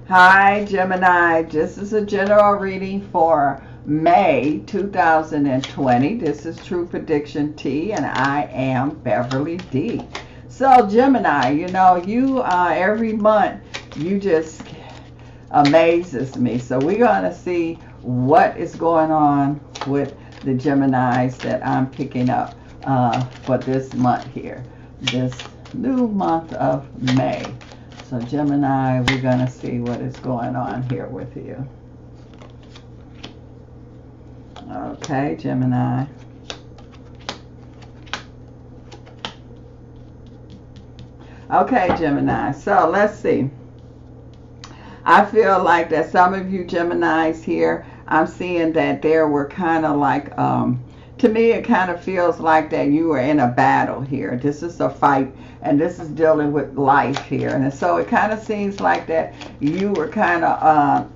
Hi, Gemini. This is a general reading for May 2020. This is True Prediction T, and I am Beverly D. So, Gemini, you every month you just amazes me. So, we're going to see what is going on with the Geminis that I'm picking up for this month here, this new month of May. So Gemini, we're going to see what is going on here with you. Okay, Gemini. Okay, Gemini. So let's see. I feel like that some of you Geminis here, I'm seeing that there were kind of like, to me it kind of feels like that you were in a battle here. This is a fight, and this is dealing with life here. And so it kind of seems like that you were kind of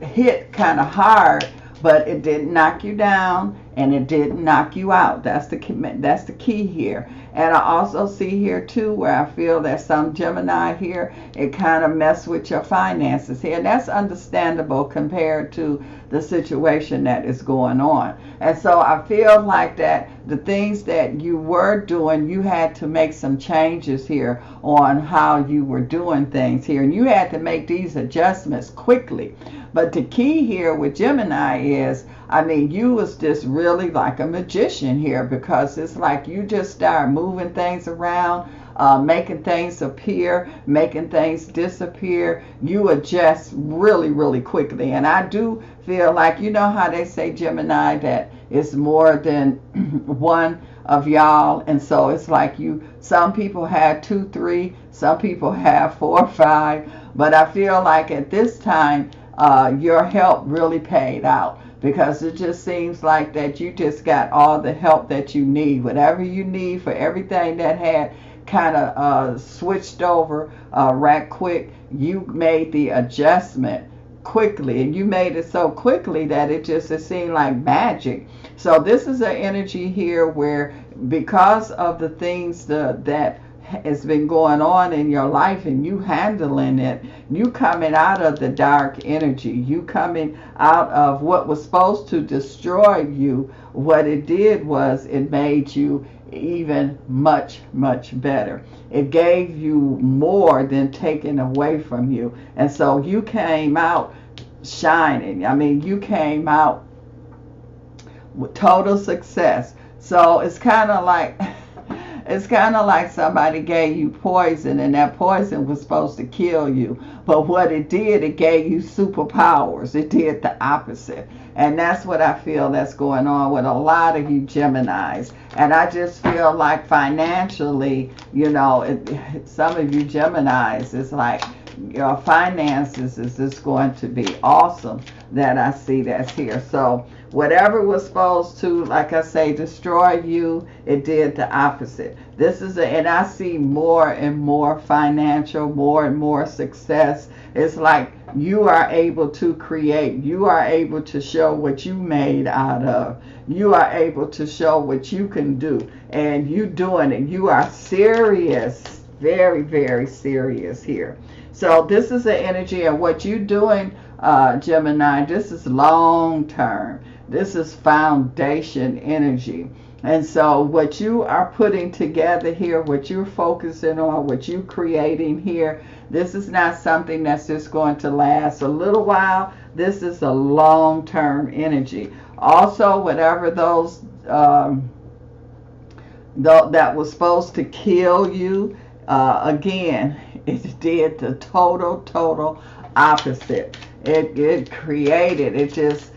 hit kind of hard, but it didn't knock you down and it didn't knock you out. That's the key here. And I also see here too where I feel that some Gemini here, it kind of messed with your finances here. And that's understandable compared to the situation that is going on. And so I feel like that the things that you were doing, you had to make some changes here on how you were doing things here. And you had to make these adjustments quickly. But the key here with Gemini is, I mean, you was just really like a magician here, because it's like you just start moving things around, making things appear, making things disappear. You adjust really, really quickly. And I do feel like, you know how they say, Gemini, that it's more than one of y'all. And so it's like some people have 2, 3, some people have 4, 5. But I feel like at this time, your help really paid out, because it just seems like that you just got all the help that you need. Whatever you need for everything that had kind of switched over right quick, you made the adjustment quickly, and you made it so quickly that it seemed like magic. So this is an energy here where, because of the things that has been going on in your life and you handling it, you coming out of the dark energy, you coming out of what was supposed to destroy you. What it did was it made you even much, much better. It gave you more than taken away from you. And so you came out shining. I mean, you came out with total success. So it's kind of like somebody gave you poison, and that poison was supposed to kill you. But what it did, it gave you superpowers. It did the opposite. And that's what I feel that's going on with a lot of you Geminis. And I just feel like financially, some of you Geminis, it's like your finances is just going to be awesome, that I see that's here. So whatever was supposed to, like I say, destroy you, it did the opposite. And I see more and more financial, more and more success. It's like you are able to create. You are able to show what you made out of. You are able to show what you can do. And you doing it. You are serious. Very, very serious here. So this is the energy of what you're doing, Gemini. This is long term. This is foundation energy. And so what you are putting together here, what you're focusing on, what you're creating here, this is not something that's just going to last a little while. This is a long-term energy. Also, whatever those that was supposed to kill you, again, it did the total opposite. It created, it just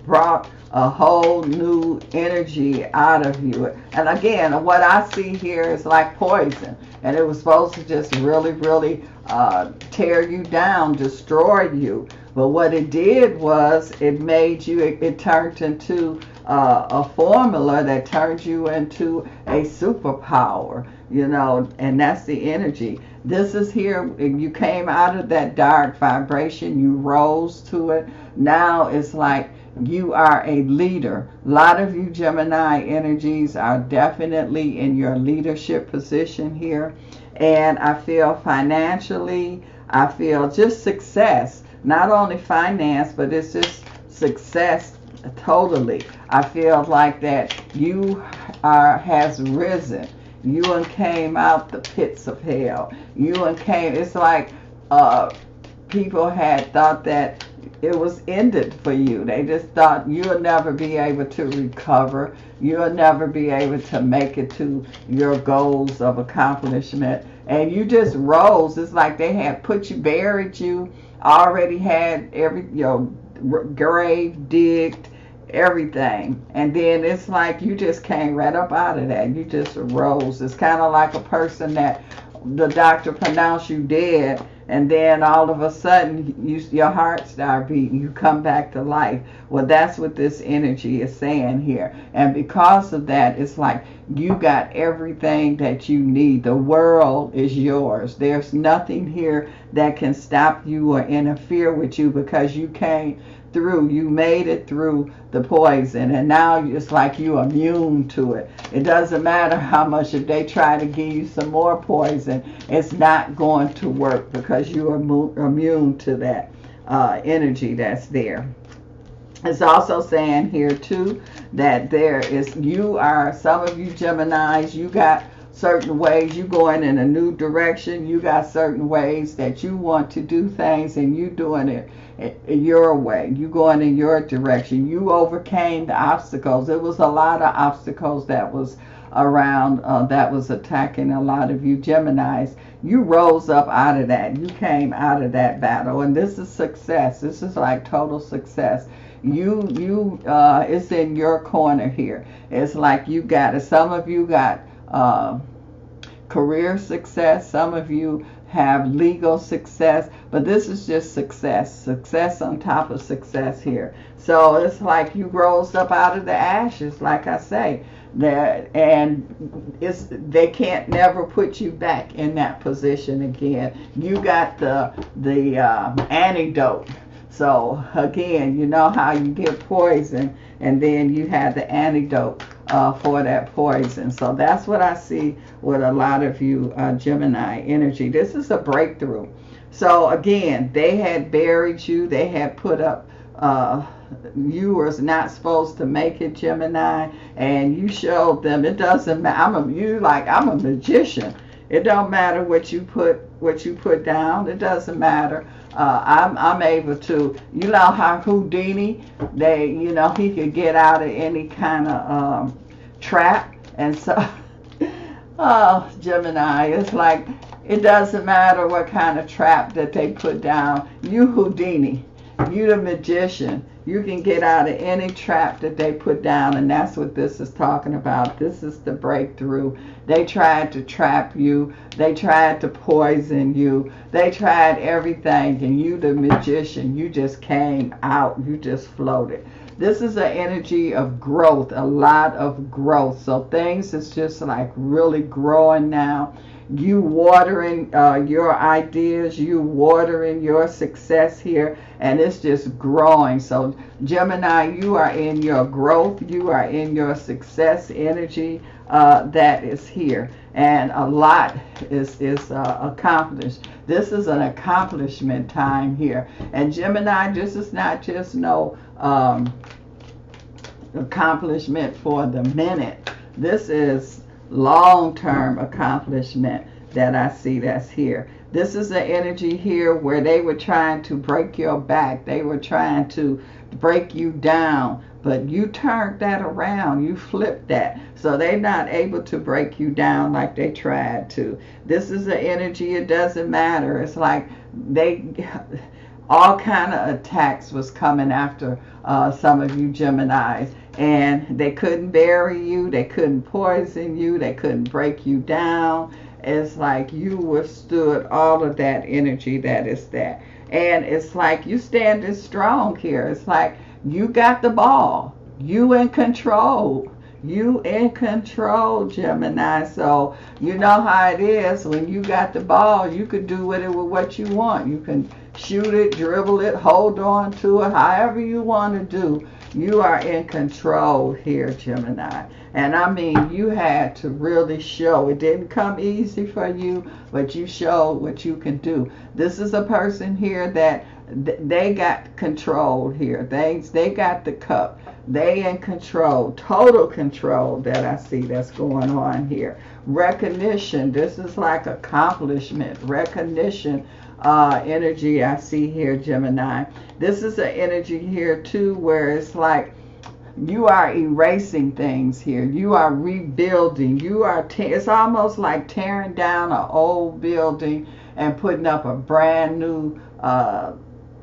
brought a whole new energy out of you. And again, what I see here is like poison, and it was supposed to just really, really tear you down, destroy you. But what it did was it made you, it turned into a formula that turns you into a superpower, and that's the energy. This is here, you came out of that dark vibration, you rose to it. Now it's like you are a leader. A lot of you Gemini energies are definitely in your leadership position here. And I feel financially, I feel just success. Not only finance, but it's just success totally. I feel like that you has risen. You and came out the pits of hell. You and came, it's like people had thought that it was ended for you. They just thought you'll never be able to recover. You'll never be able to make it to your goals of accomplishment. And you just rose. It's like they had put you, buried you, already had every, grave digged, everything. And then it's like you just came right up out of that. You just arose. It's kind of like a person that the doctor pronounced you dead, and then all of a sudden your heart starts beating, you come back to life. Well, that's what this energy is saying here. And because of that, it's like you got everything that you need. The world is yours. There's nothing here that can stop you or interfere with you, because you came through, you made it through the poison, and now it's like you're immune to it. It doesn't matter how much, if they try to give you some more poison, it's not going to work, because you're immune to that energy that's there. It's also saying here too that there is, you are, some of you Geminis, you got certain ways, you going in a new direction, you got certain ways that you want to do things, and you doing it your way, you going in your direction. You overcame the obstacles. It was a lot of obstacles that was around, that was attacking a lot of you Geminis. You rose up out of that. You came out of that battle, and this is success. This is like total success. It's in your corner here. It's like you got it. Some of you got career success. Some of you have legal success, but this is just success on top of success here. So it's like you rose up out of the ashes, like I say, and they can't never put you back in that position again. You got the antidote. So again, you know how you get poison, and then you have the antidote for that poison. So that's what I see with a lot of you Gemini energy. This is a breakthrough. So again, they had buried you. They had put up, you was not supposed to make it, Gemini, and you showed them it doesn't matter. I'm a magician. It don't matter what you put down. It doesn't matter. I'm able to, you know how Houdini, he could get out of any kind of trap. And so, oh, Gemini, it's like, it doesn't matter what kind of trap that they put down. You Houdini, you the magician. You can get out of any trap that they put down, and that's what this is talking about. This is the breakthrough. They tried to trap you. They tried to poison you. They tried everything, and you, the magician, you just came out. You just floated. This is an energy of growth, a lot of growth. So things is just like really growing now. You watering your ideas, you watering your success here, and it's just growing. So Gemini, you are in your growth, you are in your success energy that is here, and a lot is accomplished. This is an accomplishment time here. And Gemini, this is not just no accomplishment for the minute. This is long-term accomplishment that I see that's here. This is the energy here where they were trying to break your back. They were trying to break you down, but you turned that around. You flipped that. So they're not able to break you down like they tried to. This is the energy, it doesn't matter. It's like all kind of attacks was coming after some of you Geminis, and they couldn't bury you, they couldn't poison you, they couldn't break you down. It's like you withstood all of that energy that is there. And it's like you standing strong here. It's like you got the ball. You in control. You in control, Gemini. So you know how it is. When you got the ball, you could do with it with what you want. You can shoot it, dribble it, hold on to it, however you want to do. You are in control here, Gemini. And I mean, you had to really show. It didn't come easy for you, but you showed what you can do. This is a person here that they got control here. They got the cup. They in control, total control that I see that's going on here. Recognition. This is like accomplishment, recognition energy I see here, Gemini. This is an energy here too where it's like you are erasing things here. You are rebuilding. You are it's almost like tearing down an old building and putting up a brand new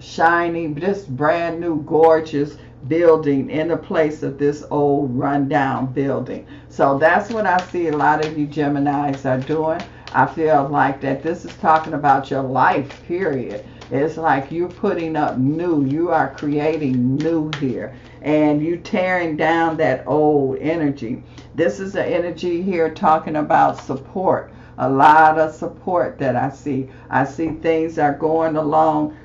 shiny, just brand new gorgeous building in the place of this old rundown building. So that's what I see a lot of you Geminis are doing. I feel like that this is talking about your life, period. It's like you're putting up new. You are creating new here. And you tearing down that old energy. This is the energy here talking about support. A lot of support that I see. I see things are going along.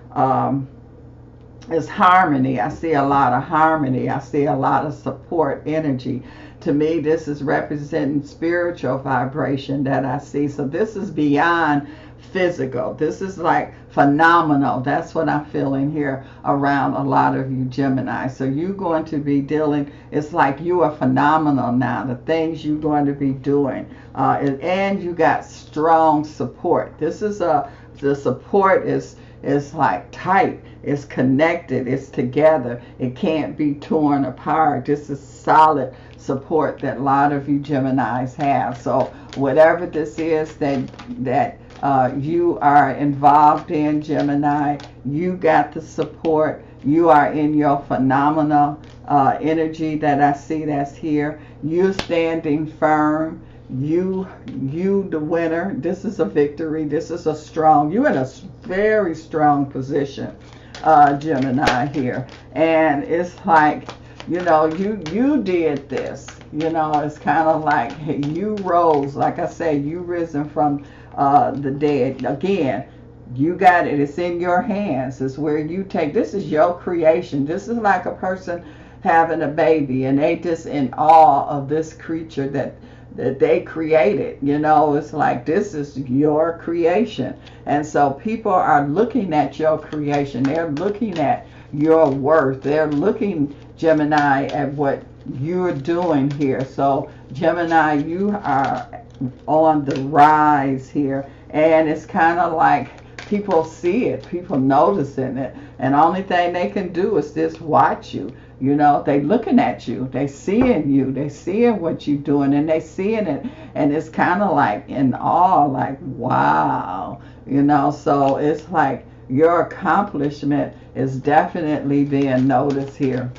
It's harmony. I see a lot of harmony. I see a lot of support energy. To me, this is representing spiritual vibration that I see. So this is beyond physical. This is like phenomenal. That's what I'm feeling here around a lot of you Gemini. So you're going to be dealing, it's like you are phenomenal now, the things you're going to be doing. And you got strong support. This is the support is like tight, it's connected, it's together. It can't be torn apart. This is solid support that a lot of you Geminis have. So whatever this is that you are involved in, Gemini, you got the support. You are in your phenomenal energy that I see that's here. You're standing firm. You the winner. This is a victory. This is a strong, you're in a very strong position, Gemini here. And it's like, you know, you did this. You know, it's kind of like you rose, like I say, you risen from the dead. Again, you got it. It's in your hands. It's where you take, this is your creation. This is like a person having a baby and they just in awe of this creature that they created. You know, it's like this is your creation. And so people are looking at your creation. They're looking at your worth. They're looking, Gemini, at what you're doing here. So Gemini, you are on the rise here. And it's kind of like people see it, people noticing it. And the only thing they can do is just watch you. You know, they looking at you, they seeing you, they seeing what you're doing, and they seeing it, and it's kind of like in awe, like, wow, you know. So it's like your accomplishment is definitely being noticed here,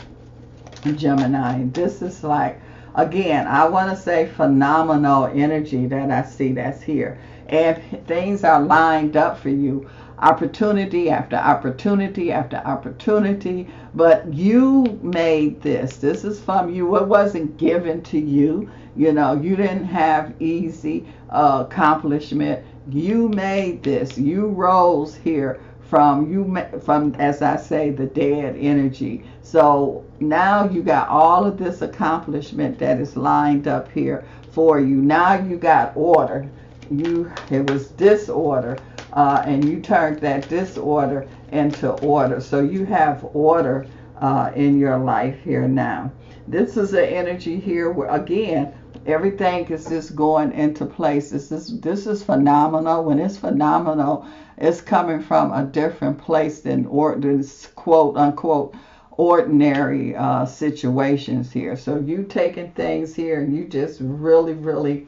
Gemini. This is like, again, I want to say phenomenal energy that I see that's here, and things are lined up for you. Opportunity after opportunity after opportunity, but you made this. This is from you. It wasn't given to you. You know, you didn't have easy accomplishment. You made this. You rose here from, as I say, the dead energy. So now you got all of this accomplishment that is lined up here for you. Now you got order. It was disorder. And you turned that disorder into order. So you have order in your life here now. This is an energy here where, again, everything is just going into place. This is phenomenal. When it's phenomenal, it's coming from a different place than quote unquote ordinary situations here. So you taking things here and you just really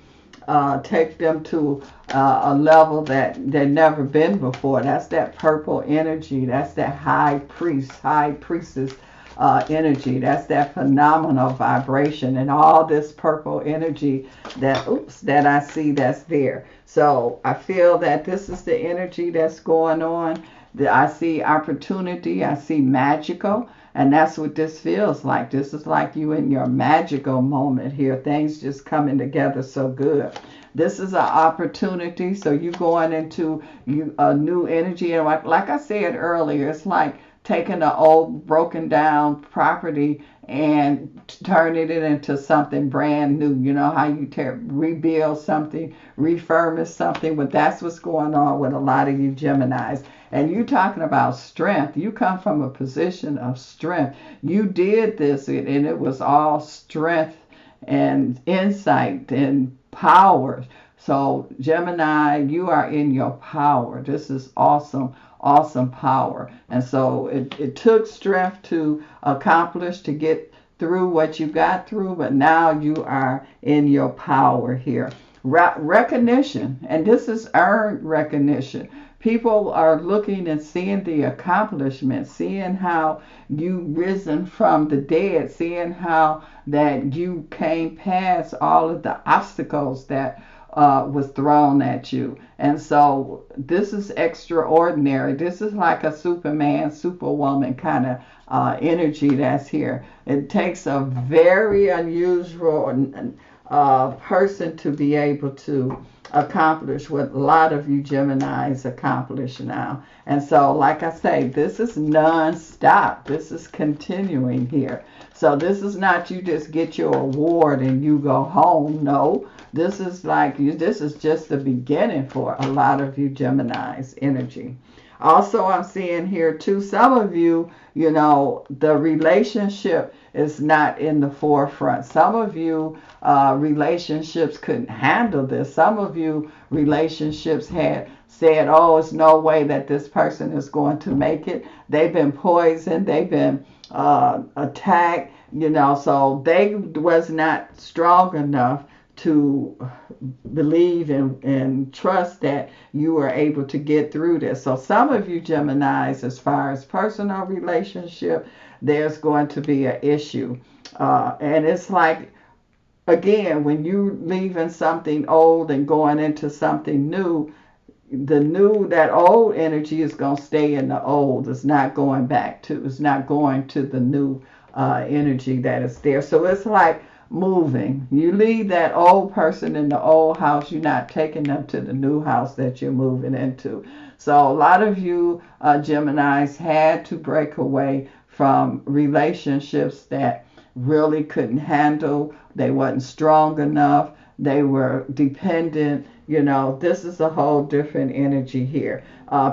take them to a level that they've never been before. That's that purple energy. That's that high priestess energy. That's that phenomenal vibration and all this purple energy that I see that's there. So I feel that this is the energy that's going on. I see opportunity. I see magical. And that's what this feels like. This is like you in your magical moment here. Things just coming together so good. This is an opportunity. So you going into a new energy. And like I said earlier, it's like taking an old broken down property and turning it into something brand new. You know how you rebuild something, refurbish something, but that's what's going on with a lot of you Geminis. And you talking about strength. You come from a position of strength. You did this, and it was all strength and insight and power. So Gemini, you are in your power. This is awesome, awesome power. And so it took strength to accomplish, to get through what you got through, but now you are in your power here. Recognition, and this is earned recognition. People are looking and seeing the accomplishments, seeing how you risen from the dead, seeing how that you came past all of the obstacles that was thrown at you. And so this is extraordinary. This is like a Superman, Superwoman kind of energy that's here. It takes a very unusual person to be able to accomplish what a lot of you Geminis accomplish now. And so, like I say, this is non-stop. This is continuing here. So this is not you just get your award and you go home. No, this is like you. This is just the beginning for a lot of you Geminis energy. Also, I'm seeing here too, some of you, you know, the relationship is not in the forefront. Some of you relationships couldn't handle this. Some of you relationships had said, oh, it's no way that this person is going to make it. They've been poisoned. They've been attacked, you know, so they was not strong enough to believe and trust that you were able to get through this. So some of you Geminis, as far as personal relationship, there's going to be an issue. And it's like, again, when you leaving something old and going into something new, that old energy is going to stay in the old. It's not going back to, it's not going to the new energy that is there. So it's like moving. You leave that old person in the old house, you're not taking them to the new house that you're moving into. So a lot of you Geminis had to break away from relationships that really couldn't handle. They wasn't strong enough. They were dependent. You know, this is a whole different energy here.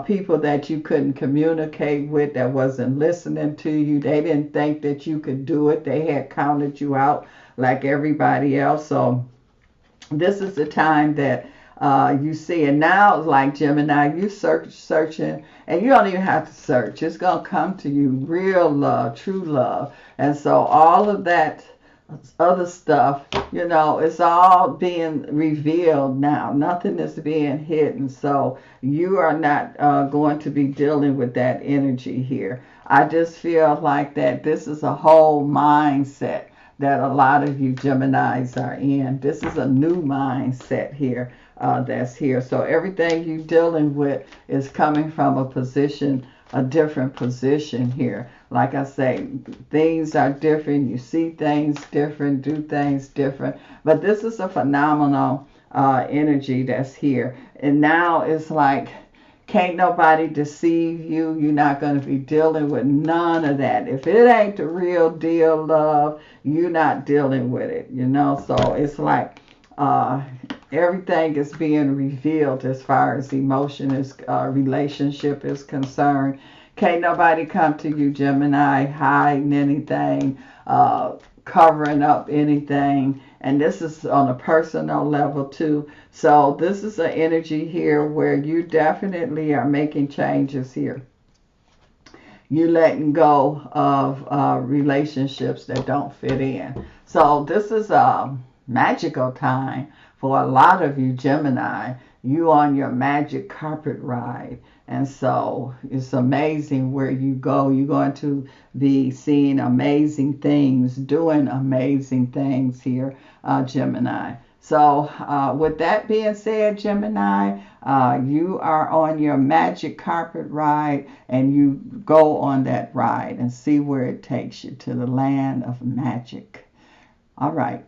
People that you couldn't communicate with, that wasn't listening to you. They didn't think that you could do it. They had counted you out like everybody else. So this is the time that you see. And now, like Gemini, you searching, and you don't even have to search. It's going to come to you, real love, true love. And so all of that other stuff, you know, it's all being revealed now. Nothing is being hidden. So you are not going to be dealing with that energy here. I just feel like that this is a whole mindset that a lot of you Geminis are in. This is a new mindset here that's here. So everything you're dealing with is coming from a position, a different position here. Like I say, things are different. You see things different, do things different. But this is a phenomenal energy that's here. And now it's like, can't nobody deceive you. You're not going to be dealing with none of that. If it ain't the real deal love, you're not dealing with it, you know. So it's like everything is being revealed as far as emotion is, relationship is concerned. Can't nobody come to you, Gemini, hiding anything, covering up anything. And this is on a personal level too. So this is an energy here where you definitely are making changes here. You letting go of relationships that don't fit in. So this is a magical time for a lot of you Gemini. You on your magic carpet ride. And so it's amazing where you go. You're going to be seeing amazing things, doing amazing things here, Gemini. So with that being said, Gemini, you are on your magic carpet ride, and you go on that ride and see where it takes you to the land of magic. All right.